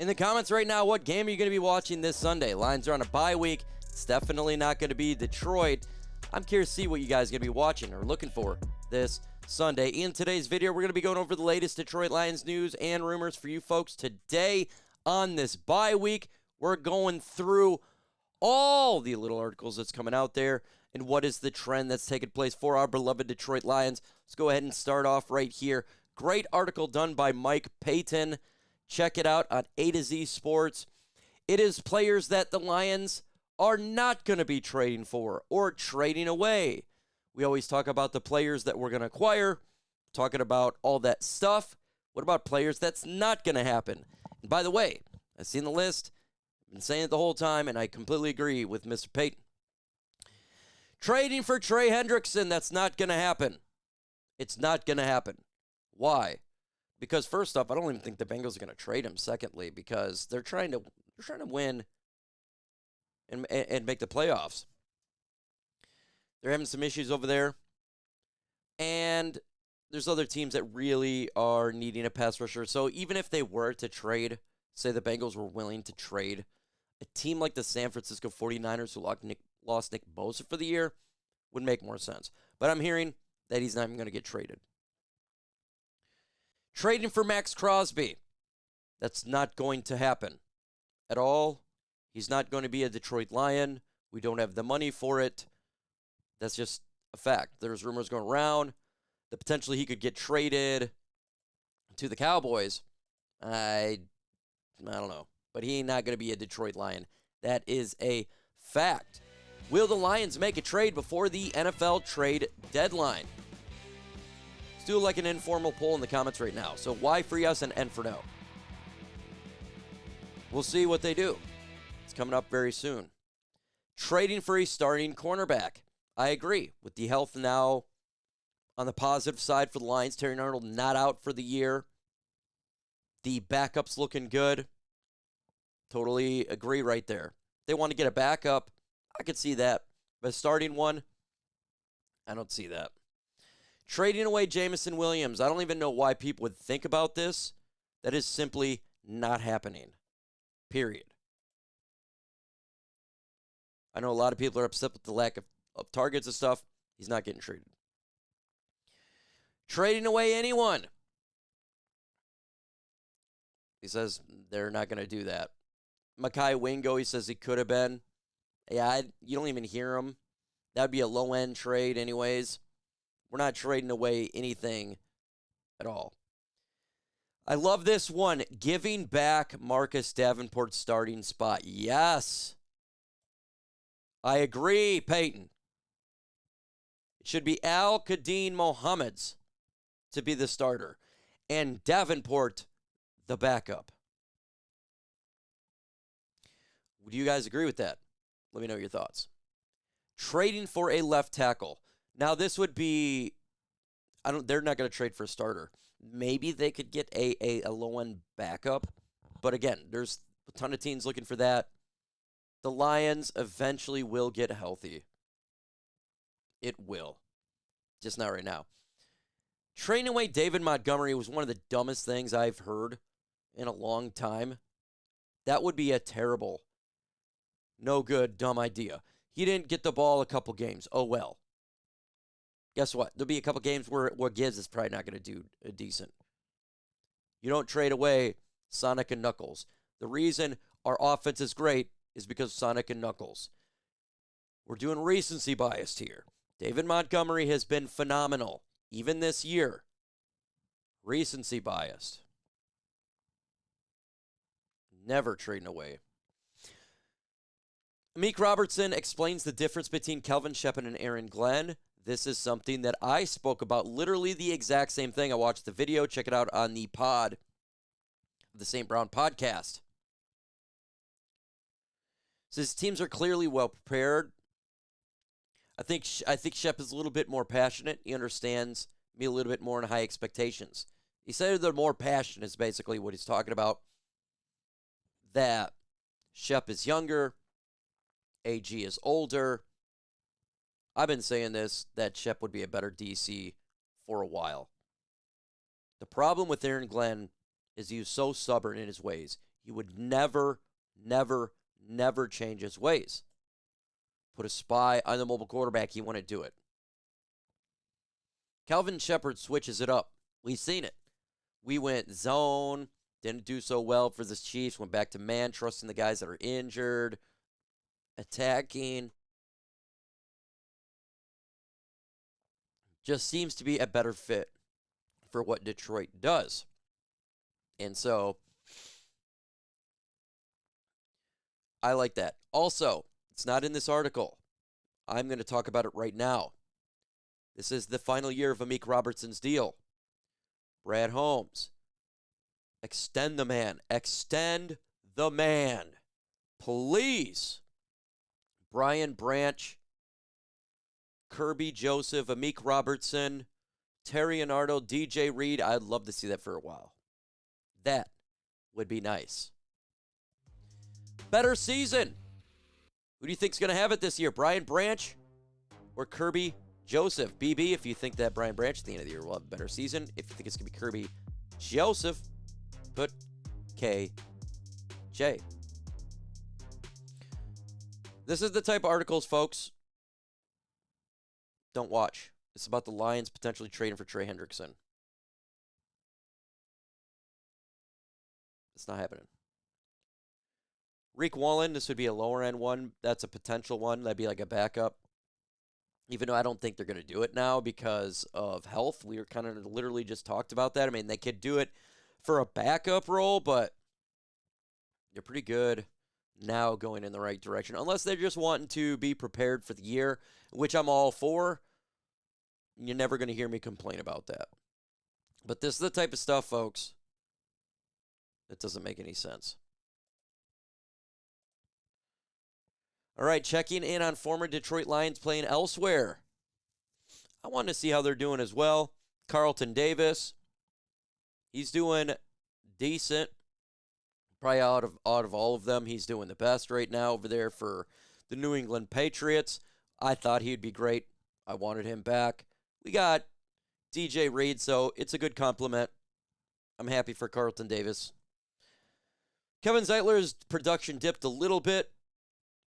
the comments right now, what game are you going to be watching this Sunday? Lions are on a bye week. It's definitely not going to be Detroit. I'm curious to see what you guys are going to be watching or looking for this Sunday. In today's video, we're going to be going over the latest Detroit Lions news and rumors for you folks. Today on this bye week, we're going through all the little articles that's coming out there and what is the trend that's taking place for our beloved Detroit Lions. Let's go ahead and start off right here. Great article done by Mike Payton. Check it out on A to Z Sports. It is players that the Lions are not going to be trading for or trading away. We always talk about the players that we're going to acquire, talking about all that stuff. What about players that's not going to happen? And by the way, I've seen the list. I've been saying it the whole time, and I completely agree with Mr. Payton. Trading for Trey Hendrickson, that's not going to happen. It's not going to happen. Why? Because first off, I don't even think the Bengals are going to trade him. Secondly, because they're trying to win and make the playoffs. They're having some issues over there. And there's other teams that really are needing a pass rusher. So even if they were to trade, say the Bengals were willing to trade, a team like the San Francisco 49ers who lost Nick Bosa for the year would make more sense. But I'm hearing that he's not even going to get traded. Trading for Maxx Crosby. That's not going to happen at all. He's not going to be a Detroit Lion. We don't have the money for it. That's just a fact. There's rumors going around that potentially he could get traded to the Cowboys. I don't know. But he ain't not going to be a Detroit Lion. That is a fact. Will the Lions make a trade before the NFL trade deadline? Let's do like an informal poll in the comments right now. So why for yes and N for no? We'll see what they do. It's coming up very soon. Trading for a starting cornerback. I agree with the health now on the positive side for the Lions. Terry Arnold not out for the year. The backup's looking good. Totally agree right there. They want to get a backup. I could see that. But starting one, I don't see that. Trading away Jameson Williams. I don't even know why people would think about this. That is simply not happening. Period. I know a lot of people are upset with the lack of targets and stuff. He's not getting traded. Trading away anyone. He says they're not going to do that. Makai Wingo, he says he could have been. Yeah, you don't even hear him. That would be a low-end trade anyways. We're not trading away anything at all. I love this one. Giving back Marcus Davenport's starting spot. Yes. I agree, Payton. It should be Al-Qadim Mohammed's to be the starter. And Davenport, the backup. Do you guys agree with that? Let me know your thoughts. Trading for a left tackle. Now, this would be, they're not going to trade for a starter. Maybe they could get a low-end backup. But again, there's a ton of teams looking for that. The Lions eventually will get healthy. It will. Just not right now. Trading away David Montgomery was one of the dumbest things I've heard in a long time. That would be a terrible, no good, dumb idea. He didn't get the ball a couple games. Oh, well. Guess what? There'll be a couple games where Gibbs is probably not going to do decent. You don't trade away Sonic and Knuckles. The reason our offense is great is because Sonic and Knuckles. We're doing recency bias here. David Montgomery has been phenomenal, even this year. Recency biased. Never trading away. Amik Robertson explains the difference between Kelvin Shepard and Aaron Glenn. This is something that I spoke about, literally the exact same thing. I watched the video. Check it out on the pod, the St. Brown podcast. Says teams are clearly well prepared. I think Shep is a little bit more passionate. He understands me a little bit more in high expectations. He said they're more passionate is basically what he's talking about. That Shep is younger. AG is older. I've been saying this, that Shep would be a better DC for a while. The problem with Aaron Glenn is he was so stubborn in his ways. he would never, never, never change his ways. Put a spy on the mobile quarterback, he wouldn't do it. Calvin Shepard switches it up. We've seen it. We went zone, didn't do so well for the Chiefs, went back to man, trusting the guys that are injured, attacking. Just seems to be a better fit for what Detroit does. And so, I like that. Also, it's not in this article. I'm going to talk about it right now. This is the final year of Amik Robertson's deal. Brad Holmes. Extend the man. Extend the man. Please. Brian Branch, Kirby Joseph, Amik Robertson, Terry Arnold, DJ Reed. I'd love to see that for a while. That would be nice. Better season. Who do you think's going to have it this year? Brian Branch or Kirby Joseph? BB, if you think that Brian Branch at the end of the year will have a better season. If you think it's going to be Kirby Joseph, put KJ. This is the type of articles, folks, don't watch. It's about the Lions potentially trading for Trey Hendrickson. It's not happening. Riq Woolen, this would be a lower end one. That's a potential one. That'd be like a backup. Even though I don't think they're going to do it now because of health. We were kind of literally just talked about that. I mean, they could do it for a backup role, but they're pretty good now going in the right direction. Unless they're just wanting to be prepared for the year, which I'm all for. You're never going to hear me complain about that. But this is the type of stuff, folks, that doesn't make any sense. All right, checking in on former Detroit Lions playing elsewhere. I want to see how they're doing as well. Carlton Davis, he's doing decent. Probably out of all of them, he's doing the best right now over there for the New England Patriots. I thought he'd be great. I wanted him back. We got DJ Reed, so it's a good compliment. I'm happy for Carlton Davis. Kevin Zeitler's production dipped a little bit,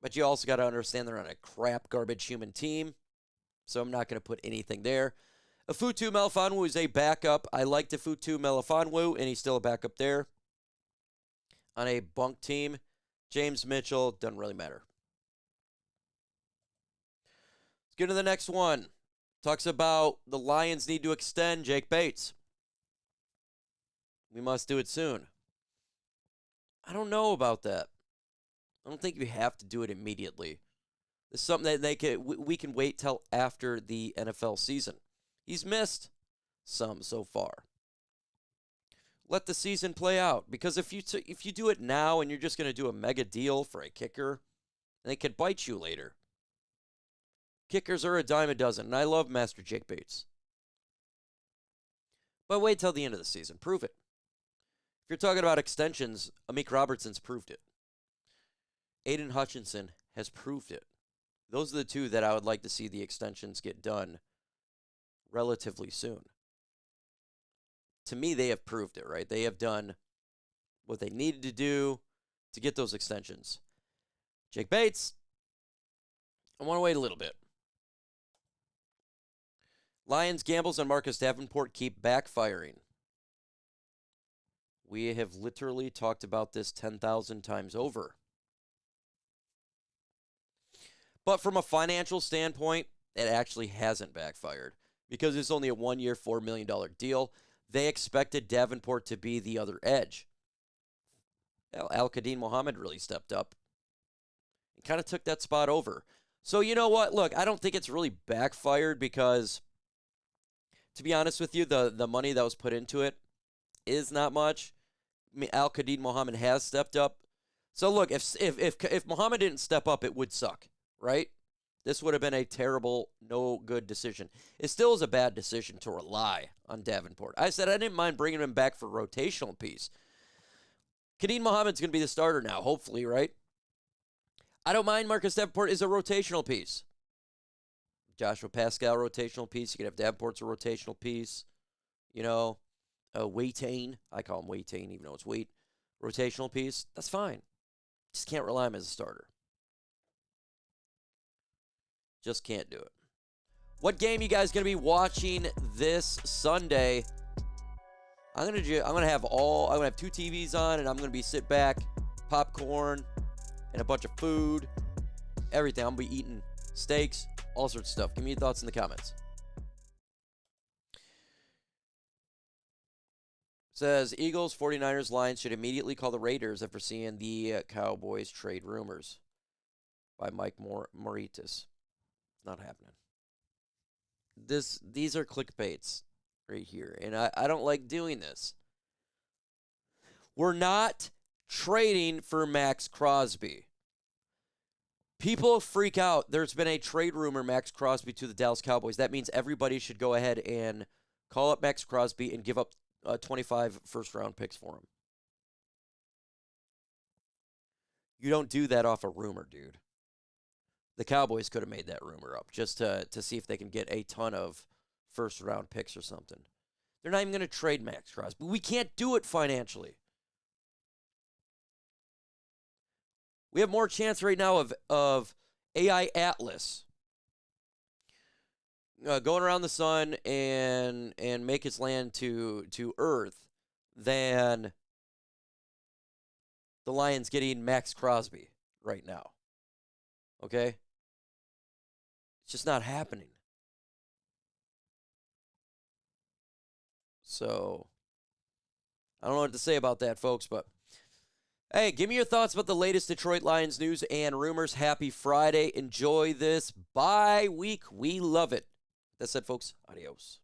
but you also got to understand they're on a crap, garbage human team, so I'm not going to put anything there. Afutu Melifonwu is a backup. I liked Afutu Melifonwu, and he's still a backup there. On a bunk team, James Mitchell, doesn't really matter. Let's get to the next one. Talks about the Lions need to extend Jake Bates. We must do it soon. I don't know about that. I don't think you have to do it immediately. It's something that we can wait till after the NFL season. He's missed some so far. Let the season play out, because if you do it now and you're just going to do a mega deal for a kicker, they could bite you later. Kickers are a dime a dozen, and I love Master Jake Bates. But wait till the end of the season. Prove it. If you're talking about extensions, Amik Robertson's proved it. Aidan Hutchinson has proved it. Those are the two that I would like to see the extensions get done relatively soon. To me, they have proved it, right? They have done what they needed to do to get those extensions. Jake Bates, I want to wait a little bit. Lions gambles on Marcus Davenport keep backfiring. We have literally talked about this 10,000 times over. But from a financial standpoint, it actually hasn't backfired because it's only a one-year, $4 million deal. They expected Davenport to be the other edge. Al-Qadim Muhammad really stepped up and kind of took that spot over. So you know what? Look, I don't think it's really backfired because, to be honest with you, the money that was put into it is not much. I mean, Al-Qadim Muhammad has stepped up. So look, if Muhammad didn't step up, it would suck, right? This would have been a terrible, no good decision. It still is a bad decision to rely on Davenport. I said I didn't mind bringing him back for rotational piece. Qadim Muhammad's going to be the starter now, hopefully, right? I don't mind Marcus Davenport is a rotational piece. Joshua Pascal, rotational piece. You can have Davenport's a rotational piece. You know, Waitain. I call him Waitain, even though it's Wait. rotational piece, that's fine. Just can't rely on him as a starter. Just can't do it. What game you guys gonna be watching this Sunday? I'm gonna have 2 TVs on, and I'm gonna be sit back, popcorn, and a bunch of food, everything. I'm gonna be eating steaks, all sorts of stuff. Give me your thoughts in the comments. Says Eagles, 49ers, Lions should immediately call the Raiders after seeing the Cowboys trade rumors. By Mike Moritas. It's not happening. These are clickbaits right here, and I don't like doing this. We're not trading for Maxx Crosby. People freak out. There's been a trade rumor, Maxx Crosby to the Dallas Cowboys. That means everybody should go ahead and call up Maxx Crosby and give up 25 first-round picks for him. You don't do that off a rumor, dude. The Cowboys could have made that rumor up just to see if they can get a ton of first-round picks or something. They're not even going to trade Maxx Crosby. We can't do it financially. We have more chance right now of AI Atlas going around the sun and make its land to Earth than the Lions getting Maxx Crosby right now. Okay? It's just not happening. So, I don't know what to say about that, folks, but hey, give me your thoughts about the latest Detroit Lions news and rumors. Happy Friday. Enjoy this bye week. We love it. That said, folks, adios.